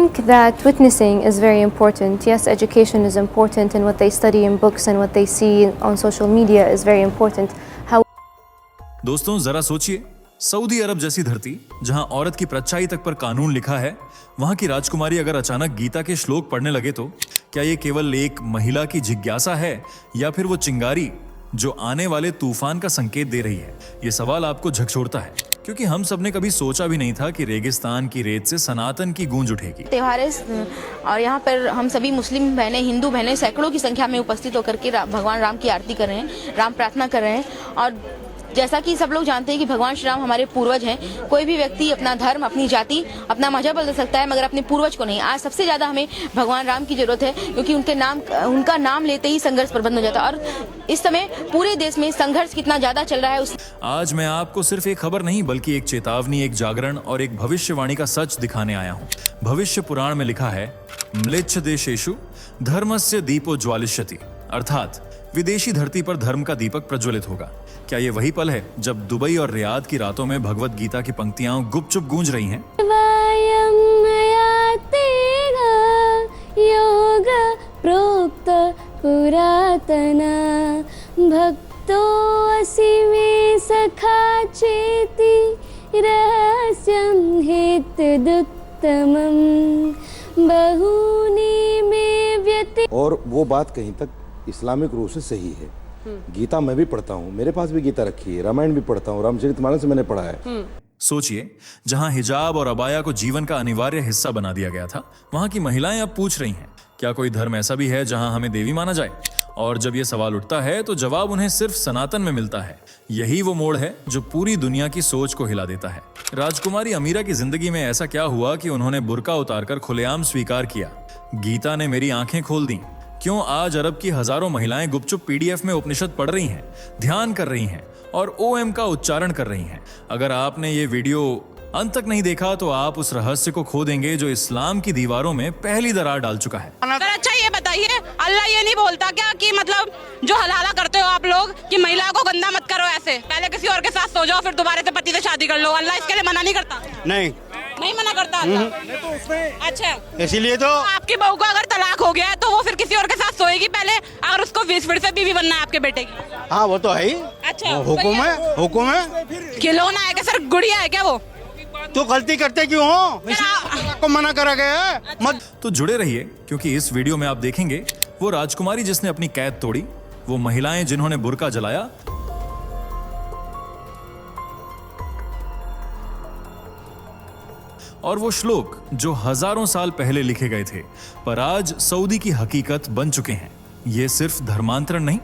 think that witnessing is very important. Yes, education is important and what they study in books and what they see on social media is very important. How दोस्तों जरा सोचिए, Saudi अरब जैसी धरती जहां औरत की परछाई तक पर कानून लिखा है, वहां की राजकुमारी अगर अचानक गीता के श्लोक पढ़ने लगे तो क्या ये केवल एक महिला की जिज्ञासा है या फिर वो चिंगारी जो आने वाले तूफान का संकेत दे रही है? ये सवाल आपको झकझोरता है क्योंकि हम सबने कभी सोचा भी नहीं था कि रेगिस्तान की रेत से सनातन की गूंज उठेगी। त्योहार है और यहाँ पर हम सभी मुस्लिम बहनें, हिंदू बहनें सैकड़ों की संख्या में उपस्थित होकर के भगवान राम की आरती कर रहे हैं, राम प्रार्थना कर रहे हैं। और जैसा कि सब लोग जानते हैं कि भगवान श्री राम हमारे पूर्वज हैं। कोई भी व्यक्ति अपना धर्म, अपनी जाति, अपना मजहब बदल सकता है मगर अपने पूर्वज को नहीं। आज सबसे ज्यादा हमें भगवान राम की जरूरत है क्योंकि उनका नाम लेते ही संघर्ष प्रबंध हो जाता है। और इस समय पूरे देश में संघर्ष कितना ज्यादा चल रहा है आज मैं आपको सिर्फ एक खबर नहीं बल्कि एक चेतावनी, एक जागरण और एक भविष्यवाणी का सच दिखाने आया हूँ। भविष्य पुराण में लिखा है, म्लेच्छ देशेषु धर्मस्य दीपो ज्वालिष्यति, अर्थात विदेशी धरती पर धर्म का दीपक प्रज्वलित होगा। क्या ये वही पल है जब दुबई और रियाद की रातों में भगवत गीता की पंक्तियां गुपचुप गूंज रही हैं? योग प्रोक्त पुरातना भक्तो असि मे सखा चेति रहस्यं हितदुत्तमं बहुनी मे व्यति। और वो बात कहीं तक इस्लामिक रूप से सही है। गीता मैं भी पढ़ता हूँ, मेरे पास भी गीता रखी है, रामायण भी पढ़ता हूँ, रामचरितमानस मैंने पढ़ा है। सोचिए, जहां हिजाब और अबाया को जीवन का अनिवार्य हिस्सा बना दिया गया था, वहां की महिलाएं अब पूछ रही हैं, क्या कोई धर्म ऐसा भी है जहां हमें देवी माना जाए? और जब ये सवाल उठता है तो जवाब उन्हें सिर्फ सनातन में मिलता है। यही वो मोड़ है जो पूरी दुनिया की सोच को हिला देता है। राजकुमारी अमीरा की जिंदगी में ऐसा क्या हुआ कि उन्होंने बुर्का उतारकर खुलेआम स्वीकार किया, गीता ने मेरी आंखें खोल दी? क्यों आज अरब की हजारों महिलाएं गुपचुप पीडीएफ में उपनिषद पढ़ रही हैं, ध्यान कर रही हैं और ओएम का उच्चारण कर रही हैं? अगर आपने ये वीडियो अंत तक नहीं देखा तो आप उस रहस्य को खो देंगे जो इस्लाम की दीवारों में पहली दरार डाल चुका है। अच्छा ये बताइए, अल्लाह ये नहीं बोलता क्या कि मतलब जो हलाला करते हो आप लोग कि महिला को गंदा मत करो, ऐसे पहले किसी और के साथ सो जाओ फिर दोबारा से पति से शादी कर लो? अल्लाह इसके लिए मना नहीं करता? नहीं मना करता अल्लाह। अच्छा, इसीलिए तो आपकी बहू को अगर तलाक हो गया है तो वो फिर किसी और के साथ सोएगी पहले, अगर उसको फिर से बीवी बनना है आपके बेटे की? हाँ वो तो है ही। अच्छा, हुकुम है, हुकुम है। खिलौना है क्या सर, गुड़िया है क्या वो? तो गलती करते क्यों हो? को मना करा गया है मत। तो जुड़े रहिए क्योंकि इस वीडियो में आप देखेंगे वो राजकुमारी जिसने अपनी कैद तोड़ी, वो महिलाएं जिन्होंने बुर्का जलाया, और वो श्लोक जो हजारों साल पहले लिखे गए थे पर आज सऊदी की हकीकत बन चुके हैं। ये सिर्फ धर्मांतरण नहीं,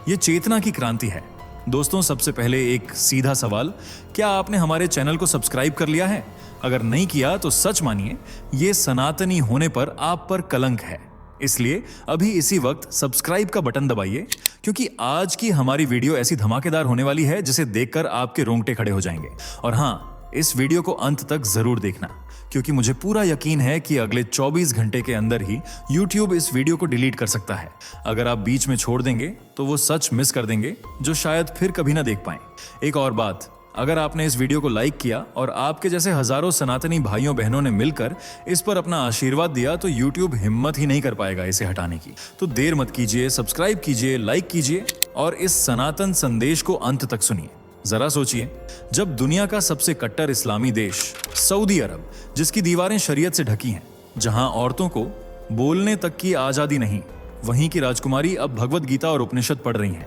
ये चेतना की क्रांति है। दोस्तों, सबसे पहले एक सीधा सवाल, क्या आपने हमारे चैनल को सब्सक्राइब कर लिया है? अगर नहीं किया तो सच मानिए, ये सनातनी होने पर आप पर कलंक है। इसलिए अभी इसी वक्त सब्सक्राइब का बटन दबाइए क्योंकि आज की हमारी वीडियो ऐसी धमाकेदार होने वाली है जिसे देखकर आपके रोंगटे खड़े हो जाएंगे। और हाँ, इस वीडियो को अंत तक जरूर देखना क्योंकि मुझे पूरा यकीन है कि अगले 24 घंटे के अंदर ही YouTube इस वीडियो को डिलीट कर सकता है। अगर आप बीच में छोड़ देंगे तो वो सच मिस कर देंगे जो शायद फिर कभी ना देख पाएं। एक और बात, अगर आपने इस वीडियो को लाइक किया और आपके जैसे हजारों सनातनी भाइयों बहनों ने मिलकर इस पर अपना आशीर्वाद दिया तो YouTube हिम्मत ही नहीं कर पाएगा इसे हटाने की। तो देर मत कीजिए, सब्सक्राइब कीजिए, लाइक कीजिए और इस सनातन संदेश को अंत तक सुनिए। जरा सोचिए, जब दुनिया का सबसे कट्टर इस्लामी देश सऊदी अरब, जिसकी दीवारें शरीयत से ढकी हैं, जहां औरतों को बोलने तक की आजादी नहीं, वहीं की राजकुमारी अब भगवत गीता और उपनिषद पढ़ रही हैं।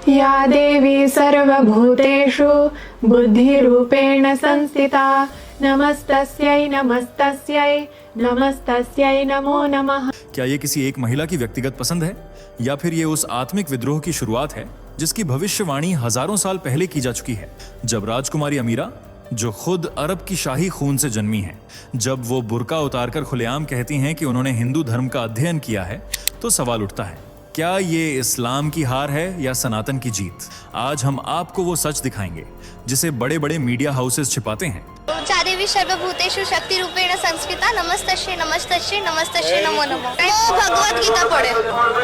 या देवी सर्वभूतेषु बुद्धिरूपेण संस्थिता नमस्तस्यै नमस्तस्यै नमस्तस्यै नमो नमः। क्या ये किसी एक महिला की व्यक्तिगत पसंद है या फिर ये उस आत्मिक विद्रोह की शुरुआत है जिसकी भविष्यवाणी हजारों साल पहले की जा चुकी है? जब राजकुमारी अमीरा, जो खुद अरब की शाही खून से जन्मी है, जब वो बुर्का उतारकर खुलेआम कहती हैं कि उन्होंने हिंदू धर्म का अध्ययन किया है, तो सवाल उठता है, क्या ये इस्लाम की हार है या सनातन की जीत? आज हम आपको वो सच दिखाएंगे जिसे बड़े बड़े मीडिया हाउसेस छिपाते हैं। देवी सर्वभूतेषु शक्ति रूपेण संस्कृता नमस्तस्यै नमस्तस्यै नमस्तस्यै नमो नमः। वो भगवत गीता पढ़े।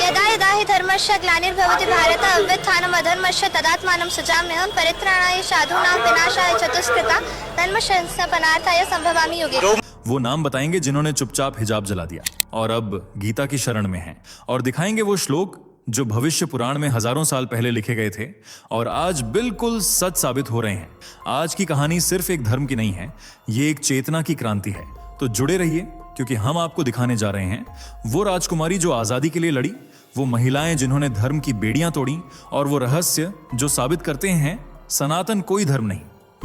यदा यदा हि धर्मस्य ग्लानिर्भवति भारत अभ्युत्थानम् अधर्मस्य तदात्मानं सृजाम्यहं परित्राणाय साधूनां विनाशाय चतुष्कृता धर्म संस्थापनार्थाय संभवामि युगे। वो नाम बताएंगे जिन्होंने चुपचाप हिजाब जला दिया और अब गीता की शरण में हैं, और दिखाएंगे वो श्लोक जो भविष्य पुराण में हजारों साल पहले लिखे गए थे और आज बिल्कुल सच साबित हो रहे हैं। आज की कहानी सिर्फ एक धर्म की नहीं है, ये एक चेतना की क्रांति है। तो जुड़े रहिए, क्योंकि हम आपको दिखाने जा रहे हैं वो राजकुमारी जो आजादी के लिए लड़ी, वो महिलाएं जिन्होंने धर्म की बेड़ियां तोड़ी, और वो रहस्य जो साबित करते हैं सनातन कोई धर्म नहीं,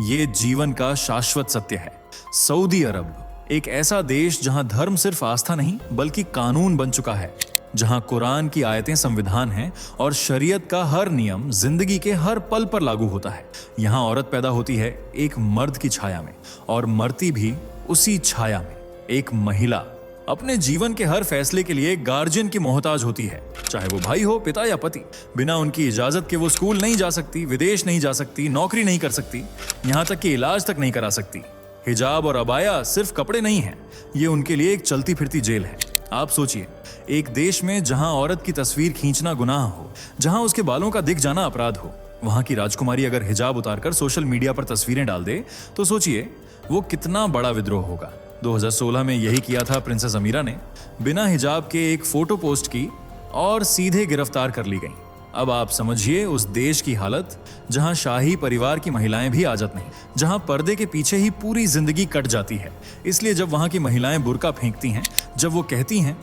ये जीवन का शाश्वत सत्य है। सऊदी अरब, एक ऐसा देश जहां धर्म सिर्फ आस्था नहीं बल्कि कानून बन चुका है, जहां कुरान की आयतें संविधान हैं और शरीयत का हर नियम जिंदगी के हर पल पर लागू होता है। यहां औरत पैदा होती है एक मर्द की छाया में और मरती भी उसी छाया में। एक महिला अपने जीवन के हर फैसले के लिए गार्जियन की मोहताज होती है, चाहे वो भाई हो, पिता या पति। बिना उनकी इजाजत के वो स्कूल नहीं जा सकती, विदेश नहीं जा सकती, नौकरी नहीं कर सकती, यहां तक कि इलाज तक नहीं करा सकती। हिजाब और अबाया सिर्फ कपड़े नहीं हैं, ये उनके लिए एक चलती फिरती जेल है। आप सोचिए, एक देश में जहां औरत की तस्वीर खींचना गुनाह हो, जहां उसके बालों का दिख जाना अपराध हो, वहां की राजकुमारी अगर हिजाब उतारकर सोशल मीडिया पर तस्वीरें डाल दे तो सोचिए वो कितना बड़ा विद्रोह होगा। 2016 में यही किया था प्रिंसेस अमीरा ने। बिना हिजाब के एक फोटो पोस्ट की और सीधे गिरफ्तार कर ली गई। अब आप समझिए उस देश की हालत जहां शाही परिवार की महिलाएं भी आजत नहीं, जहां पर्दे के पीछे ही पूरी जिंदगी कट जाती है। इसलिए जब वहां की महिलाएं बुर्का फेंकती हैं, जब वो कहती हैं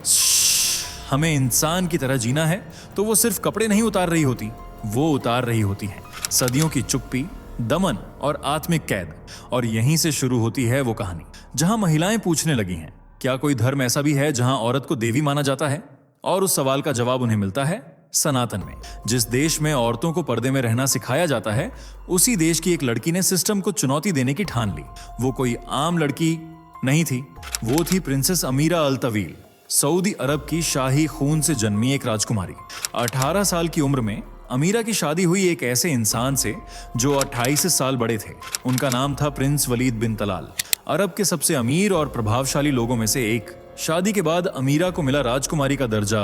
हमें इंसान की तरह जीना है, तो वो सिर्फ कपड़े नहीं उतार रही होती, वो उतार रही होती हैं सदियों की चुप्पी, दमन और आत्मिक कैद। और यहीं से शुरू होती है वो कहानी जहां महिलाएं पूछने लगी हैं, क्या कोई धर्म ऐसा भी है जहां औरत को देवी माना जाता है? और उस सवाल का जवाब उन्हें मिलता है सनातन में। जिस देश में औरतों को पर्दे में रहना सिखाया जाता है, उसी देश की एक लड़की ने सिस्टम को चुनौती देने की ठान ली। वो कोई आम लड़की नहीं थी, वो थी प्रिंसेस अमीरा अल तवील, सऊदी अरब की शाही खून से जन्मी एक राजकुमारी। 18 साल की उम्र में अमीरा की शादी हुई एक ऐसे इंसान से जो 28 साल बड़े थे। उनका नाम था प्रिंस वलीद बिन तलाल, अरब के सबसे अमीर और प्रभावशाली लोगों में से एक। शादी के बाद अमीरा को मिला राजकुमारी का दर्जा,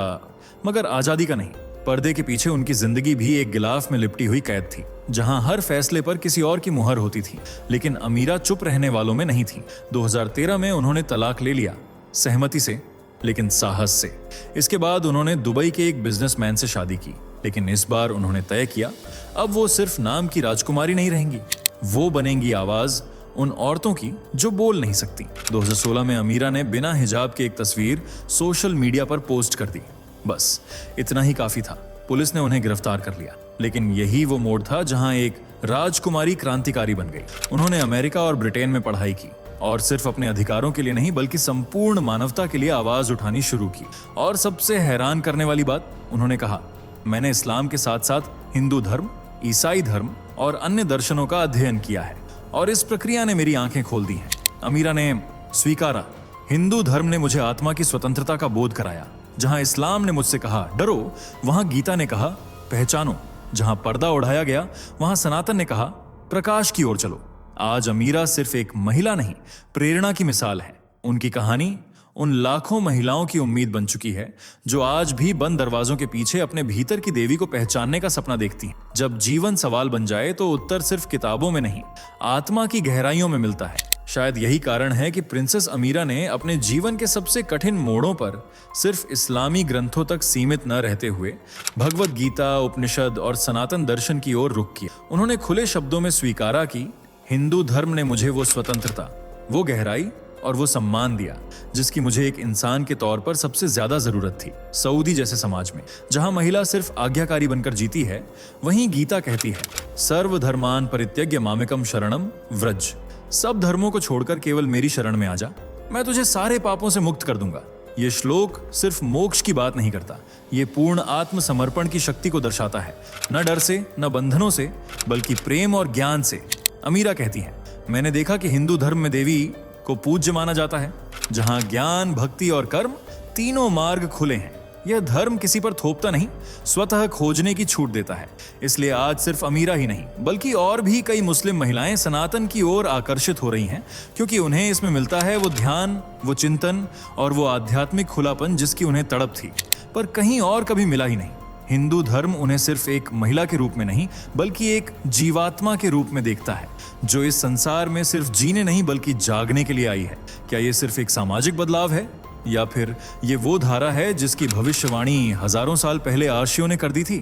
मगर आजादी का नहीं। पर्दे के पीछे उनकी जिंदगी भी एक गिलाफ में लिपटी हुई कैद थी, जहां हर फैसले पर किसी और की मुहर होती थी। लेकिन अमीरा चुप रहने वालों में नहीं थी। 2013 में उन्होंने तलाक ले लिया, सहमति से लेकिन साहस से। इसके बाद उन्होंने दुबई के एक बिजनेसमैन से शादी की, लेकिन इस बार उन्होंने तय किया अब वो सिर्फ नाम की राजकुमारी नहीं रहेंगी, वो बनेंगी आवाज उन औरतों की जो बोल नहीं सकती। 2016 में अमीरा ने बिना हिजाब की एक तस्वीर सोशल मीडिया पर पोस्ट कर दी। बस इतना ही काफी था, पुलिस ने उन्हें गिरफ्तार कर लिया। लेकिन यही वो मोड़ था जहां एक राजकुमारी क्रांतिकारी बन गई। उन्होंने अमेरिका और ब्रिटेन में पढ़ाई की और सिर्फ अपने अधिकारों के लिए नहीं बल्कि संपूर्ण मानवता के लिए आवाज उठानी शुरू की। और सबसे हैरान करने वाली बात, उन्होंने कहा मैंने इस्लाम के साथ साथ हिंदू धर्म, ईसाई धर्म और अन्य दर्शनों का अध्ययन किया है और इस प्रक्रिया ने मेरी आंखें खोल दी हैं। अमीरा ने स्वीकारा, हिंदू धर्म ने मुझे आत्मा की स्वतंत्रता का बोध कराया। जहां इस्लाम ने मुझसे कहा डरो, वहां गीता ने कहा पहचानो। जहां पर्दा उठाया गया, वहां सनातन ने कहा प्रकाश की ओर चलो। आज अमीरा सिर्फ एक महिला नहीं, प्रेरणा की मिसाल है। उनकी कहानी उन लाखों महिलाओं की उम्मीद बन चुकी है जो आज भी बंद दरवाजों के पीछे अपने भीतर की देवी को पहचानने का सपना देखती हैं। जब जीवन सवाल बन जाए तो उत्तर सिर्फ किताबों में नहीं, आत्मा की गहराइयों में मिलता है। शायद यही कारण है कि प्रिंसेस अमीरा ने अपने जीवन के सबसे कठिन मोड़ों पर सिर्फ इस्लामी ग्रंथों तक सीमित न रहते हुए भगवत गीता, उपनिषद और सनातन दर्शन की ओर रुख किया। उन्होंने खुले शब्दों में स्वीकारा कि हिंदू धर्म ने मुझे वो स्वतंत्रता, वो गहराई और वो सम्मान दिया जिसकी मुझे एक इंसान के तौर पर सबसे ज्यादा जरूरत थी। सऊदी जैसे समाज में जहां महिला सिर्फ आज्ञाकारी बनकर जीती है, वहीं गीता कहती है सर्वधर्मान परित्यज्य मामेकम शरणम व्रज। सब धर्मों को छोड़कर केवल मेरी शरण में आ जा, मैं तुझे सारे पापों से मुक्त कर दूंगा। ये श्लोक सिर्फ मोक्ष की बात नहीं करता, ये पूर्ण आत्मसमर्पण की शक्ति को दर्शाता है, न डर से न बंधनों से बल्कि प्रेम और ज्ञान से। अमीरा कहती है मैंने देखा कि हिंदू धर्म में देवी को पूज्य माना जाता है, जहां ज्ञान, भक्ति और कर्म तीनों मार्ग खुले हैं। यह धर्म किसी पर थोपता नहीं, स्वतः खोजने की छूट देता है। इसलिए आज सिर्फ अमीरा ही नहीं बल्कि और भी कई मुस्लिम महिलाएं सनातन की ओर आकर्षित हो रही हैं, क्योंकि उन्हें इसमें मिलता है वो ध्यान, वो चिंतन और वो आध्यात्मिक खुलापन जिसकी उन्हें तड़प थी पर कहीं और कभी मिला ही नहीं। हिंदू धर्म उन्हें सिर्फ एक महिला के रूप में नहीं बल्कि एक जीवात्मा के रूप में देखता है, जो इस संसार में सिर्फ जीने नहीं बल्कि जागने के लिए आई है। क्या ये सिर्फ एक सामाजिक बदलाव है या फिर ये वो धारा है जिसकी भविष्यवाणी हजारों साल पहले आर्षियों ने कर दी थी?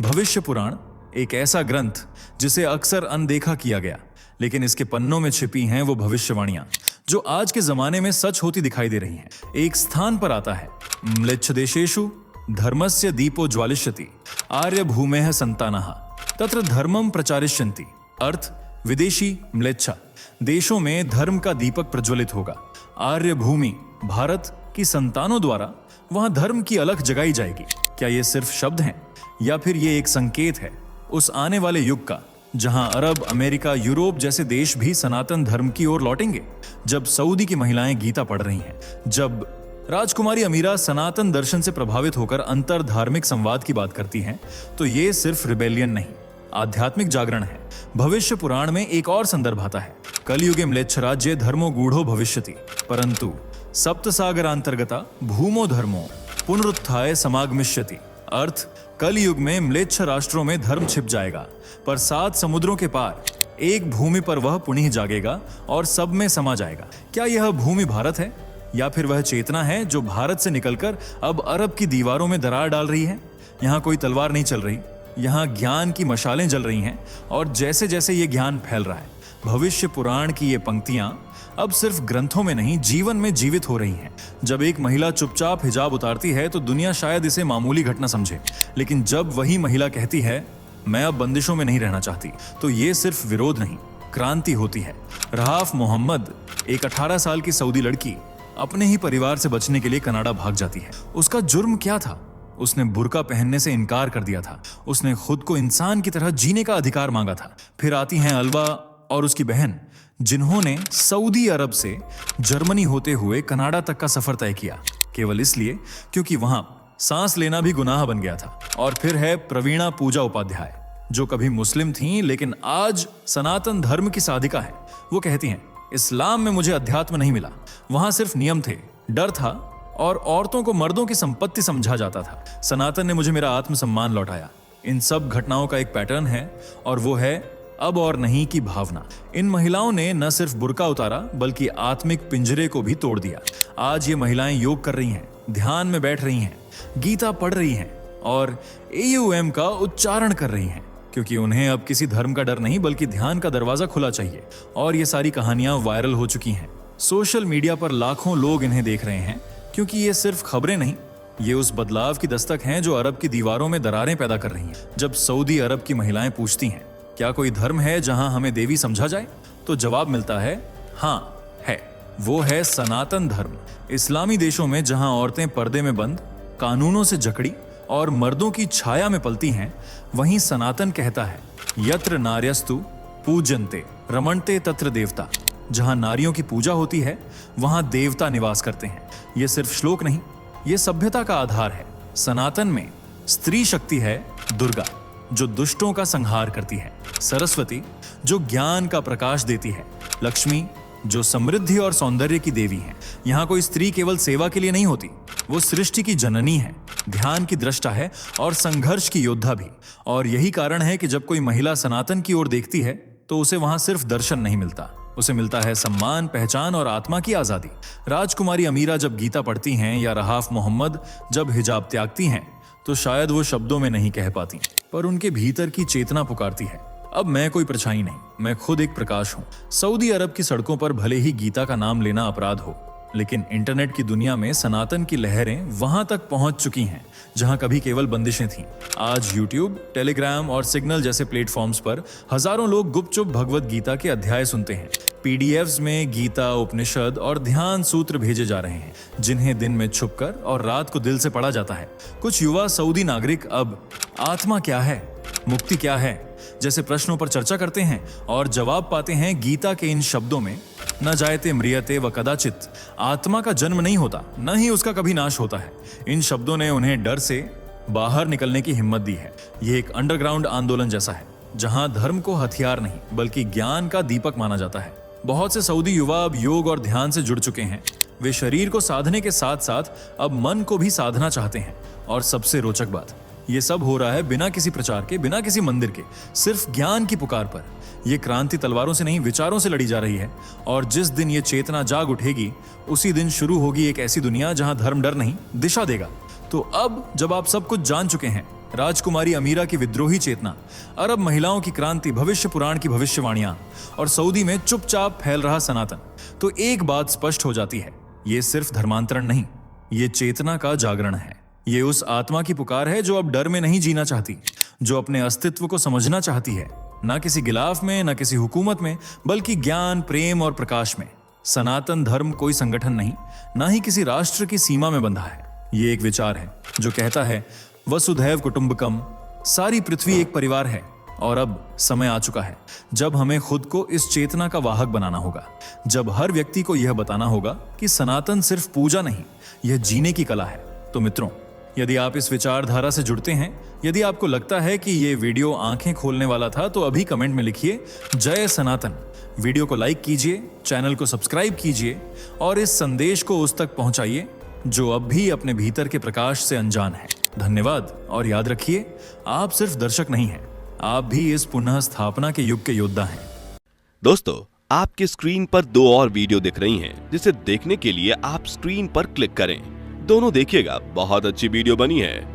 भविष्य पुराण एक ऐसा ग्रंथ जिसे अक्सर अनदेखा किया गया, लेकिन इसके पन्नों में छिपी हैं वो भविष्यवाणियां जो आज के जमाने में सच होती दिखाई दे रही हैं। एक स्थान पर आता है, म्लेच्छदेशेषु धर्मस्य दीपो ज्वालिष्यति आर्य भूमेः संतानः तत्र धर्मम प्रचारिष्यन्ति। अर्थ, विदेशी म्लेच्छा देशों में धर्म का दीपक प्रज्वलित होगा। आर्य भूमि भारत की संतानों द्वारा वहां धर्म की अलख जगाई जाएगी। क्या ये सिर्फ शब्द हैं या फिर ये एक संकेत है उस आने वाले युग का जहां अरब, अमेरिका, यूरोप जैसे देश भी सनातन धर्म की ओर लौटेंगे? जब सऊदी की महिलाएं गीता पढ़ रही हैं, जब राजकुमारी अमीरा सनातन दर्शन से प्रभावित होकर अंतर धार्मिक संवाद की बात करती हैं, तो ये सिर्फ रिबेलियन नहीं, आध्यात्मिक जागरण है। भविष्य पुराण में एक और संदर्भ आता है, कलयुगे म्लेच्छ राज्य धर्मो गूढ़ो भविष्यति परंतु सप्तसागरांतर्गता भूमो धर्मो पुनरुत्थाय समागमिष्यति। अर्थ, कलयुग में म्लेच्छ राष्ट्रों में धर्म छिप जाएगा, पर 7 समुद्रों के पार एक भूमि पर वह पुनः जागेगा और सब में समा जाएगा। क्या यह भूमि भारत है या फिर वह चेतना है जो भारत से निकलकर अब अरब की दीवारों में दरार डाल रही है? यहाँ कोई तलवार नहीं चल रही, यहाँ ज्ञान की मशालें जल रही हैं और जैसे जैसे ये ज्ञान फैल रहा है, भविष्य पुराण की ये पंक्तियां अब सिर्फ ग्रंथों में नहीं जीवन में जीवित हो रही हैं। जब एक महिला चुपचाप हिजाब उतारती है तो दुनिया शायद इसे मामूली घटना समझे, लेकिन जब वही महिला कहती है मैं अब बंदिशों में नहीं रहना चाहती, तो ये सिर्फ विरोध नहीं, क्रांति होती है। रहाफ मोहम्मद, एक 18 साल की सऊदी लड़की, अपने ही परिवार से बचने के लिए कनाडा भाग जाती है। उसका जुर्म क्या था? उसने बुर्का पहनने से इनकार कर दिया था। उसने खुद को इंसान की तरह जीने का अधिकार मांगा था। फिर आती हैं अलवा और उसकी बहन, जिन्होंने सऊदी अरब से जर्मनी होते हुए कनाडा तक का सफर तय किया, केवल इसलिए क्योंकि वहां सांस लेना भी गुनाह बन गया था। और फिर है प्रवीणा पूजा उपाध्याय, जो कभी मुस्लिम थीं लेकिन आज सनातन धर्म की साधिका है। वो कहती हैं, इस्लाम में मुझे अध्यात्म नहीं मिला, वहां सिर्फ नियम थे, डर था और औरतों को मर्दों की संपत्ति समझा जाता था। सनातन ने मुझे मेरा आत्मसम्मान लौटाया। इन सब घटनाओं का एक पैटर्न है और वो है अब और नहीं की भावना। इन महिलाओं ने न सिर्फ बुर्का उतारा बल्कि आत्मिक पिंजरे को भी तोड़ दिया। आज ये महिलाएं योग कर रही हैं, ध्यान में बैठ रही हैं, गीता पढ़ रही हैं और AUM का उच्चारण कर रही हैं, क्योंकि उन्हें अब किसी धर्म का डर नहीं बल्कि ध्यान का दरवाजा खुला चाहिए। और ये सारी कहानियां वायरल हो चुकी हैं। सोशल मीडिया पर लाखों लोग इन्हें देख रहे हैं, क्योंकि ये सिर्फ खबरें नहीं, ये उस बदलाव की दस्तक हैं जो अरब की दीवारों में दरारें पैदा कर रही हैं। जब सऊदी अरब की महिलाएं पूछती हैं, क्या कोई धर्म है जहां हमें देवी समझा जाए, तो जवाब मिलता है हाँ है। वो है सनातन धर्म। इस्लामी देशों में जहां औरतें पर्दे में बंद, कानूनों से जकड़ी और मर्दों की छाया में पलती हैं, वहीं सनातन कहता है यत्र नार्यस्तु पूजन्ते रमणते तत्र देवता। जहां नारियों की पूजा होती है वहां देवता निवास करते हैं। यह सिर्फ श्लोक नहीं, यह सभ्यता का आधार है। सनातन में स्त्री शक्ति है दुर्गा, जो दुष्टों का संहार करती है, सरस्वती जो ज्ञान का प्रकाश देती है, लक्ष्मी जो समृद्धि और सौंदर्य की देवी है। यहाँ कोई स्त्री केवल सेवा के लिए नहीं होती, वो सृष्टि की जननी है, ध्यान की दृष्टा है और संघर्ष की योद्धा भी। और यही कारण है कि जब कोई महिला सनातन की ओर देखती है तो उसे वहां सिर्फ दर्शन नहीं मिलता, उसे मिलता है सम्मान, पहचान और आत्मा की आजादी। राजकुमारी अमीरा जब गीता पढ़ती हैं या रहाफ मोहम्मद जब हिजाब त्यागती हैं, तो शायद वो शब्दों में नहीं कह पाती, पर उनके भीतर की चेतना पुकारती है। अब मैं कोई परछाई नहीं, मैं खुद एक प्रकाश हूं। सऊदी अरब की सड़कों पर भले ही गीता का नाम लेना अपराध हो, लेकिन इंटरनेट की दुनिया में सनातन की लहरें वहां तक पहुंच चुकी हैं जहां कभी केवल बंदिशें थीं। आज यूट्यूब, टेलीग्राम और सिग्नल जैसे प्लेटफॉर्म्स पर हजारों लोग गुपचुप भगवत गीता के अध्याय सुनते हैं। PDFs में गीता, उपनिषद और ध्यान सूत्र भेजे जा रहे हैं, जिन्हें दिन में छुपकर और रात को दिल से पढ़ा जाता है। कुछ युवा सऊदी नागरिक अब आत्मा क्या है, मुक्ति क्या है जैसे प्रश्नों पर चर्चा करते हैं और जवाब पाते हैं गीता के इन शब्दों में, न जायते म्रियते व कदाचित। आत्मा का जन्म नहीं होता, न ही उसका कभी नाश होता है। इन शब्दों ने उन्हें डर से बाहर निकलने की हिम्मत दी है। यह एक अंडरग्राउंड आंदोलन जैसा है, जहां धर्म को हथियार नहीं बल्कि ज्ञान का दीपक माना जाता है। बहुत से सऊदी युवा अब योग और ध्यान से जुड़ चुके हैं। वे शरीर को साधने के साथ साथ अब मन को भी साधना चाहते हैं। और सबसे रोचक बात, ये सब हो रहा है बिना किसी प्रचार के, बिना किसी मंदिर के, सिर्फ ज्ञान की पुकार पर। ये क्रांति तलवारों से नहीं, विचारों से लड़ी जा रही है। और जिस दिन ये चेतना जाग उठेगी, उसी दिन शुरू होगी एक ऐसी दुनिया जहां धर्म डर नहीं, दिशा देगा। तो अब जब आप सब कुछ जान चुके हैं, राजकुमारी अमीरा की विद्रोही चेतना, अरब महिलाओं की क्रांति, भविष्य पुराण की भविष्यवाणियां और सऊदी में चुपचाप फैल रहा सनातन, तो एक बात स्पष्ट हो जाती है, ये सिर्फ धर्मांतरण नहीं, ये चेतना का जागरण है। ये उस आत्मा की पुकार है जो अब डर में नहीं जीना चाहती, जो अपने अस्तित्व को समझना चाहती है, ना किसी गिलाफ में, ना किसी हुकूमत में, बल्कि ज्ञान, प्रेम और प्रकाश में। सनातन धर्म कोई संगठन नहीं, ना ही किसी राष्ट्र की सीमा में बंधा है। ये एक विचार है जो कहता है वसुधैव कुटुंबकम, सारी पृथ्वी एक परिवार है। और अब समय आ चुका है जब हमें खुद को इस चेतना का वाहक बनाना होगा, जब हर व्यक्ति को यह बताना होगा कि सनातन सिर्फ पूजा नहीं, यह जीने की कला है। तो मित्रों, यदि आप इस विचारधारा से जुड़ते हैं, यदि आपको लगता है कि ये वीडियो आंखें खोलने वाला था, तो अभी कमेंट में लिखिए जय सनातन। वीडियो को लाइक कीजिए, चैनल को सब्सक्राइब कीजिए और इस संदेश को उस तक पहुंचाइए जो अब भी अपने भीतर के प्रकाश से अनजान है। धन्यवाद। और याद रखिए, आप सिर्फ दर्शक नहीं हैं, आप भी इस पुनः स्थापना के युग के योद्धा हैं। दोस्तों, आपके स्क्रीन पर 2 और वीडियो दिख रही हैं, जिसे देखने के लिए आप स्क्रीन पर क्लिक करें। दोनों देखिएगा, बहुत अच्छी वीडियो बनी है।